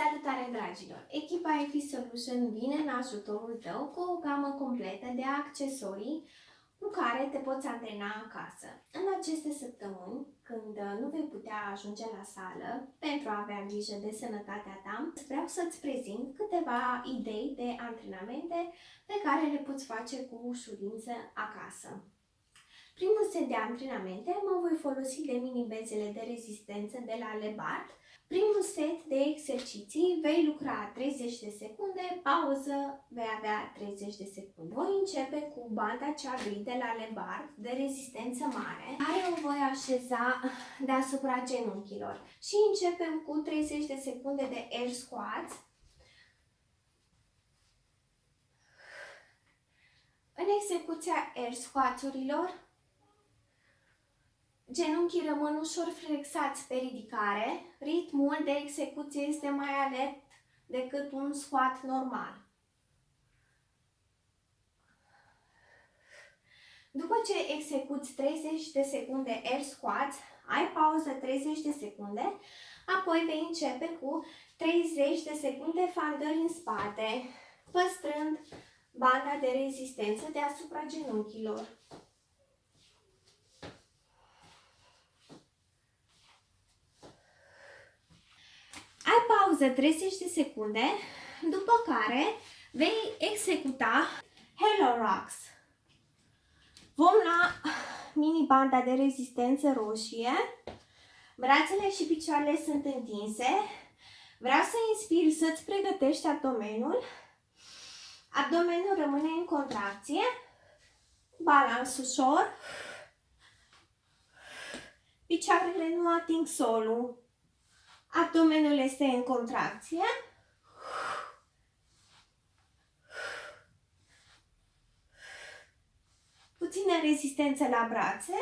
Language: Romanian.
Salutare, dragilor! Echipa EFI Solution vine în ajutorul tău cu o gamă completă de accesorii cu care te poți antrena acasă. În aceste săptămâni, când nu vei putea ajunge la sală pentru a avea grijă de sănătatea ta, vreau să-ți prezint câteva idei de antrenamente pe care le poți face cu ușurință acasă. Primul set de antrenamente mă voi folosi de mini-bezele de rezistență de la Lebart. Primul set de exerciții vei lucra 30 de secunde, pauză, vei avea 30 de secunde. Voi începe cu banda cea gri de la Lebart de rezistență mare, care o voi așeza deasupra genunchilor. Și începem cu 30 de secunde de air squats. În execuția air squats-urilor, genunchii rămân ușor flexați pe ridicare, ritmul de execuție este mai alert decât un squat normal. După ce execuți 30 de secunde air squats, ai pauză 30 de secunde, apoi vei începe cu 30 de secunde fandări în spate, păstrând banda de rezistență deasupra genunchilor. Pauză 30 de secunde, după care vei executa Halo Rocks. Vom lua mini-banda de rezistență roșie, brațele și picioarele sunt întinse, vreau să inspiri să-ți pregătești abdomenul, abdomenul rămâne în contracție, balans ușor, picioarele nu ating solul. Abdomenul este în contracție. Puțină rezistență la brațe.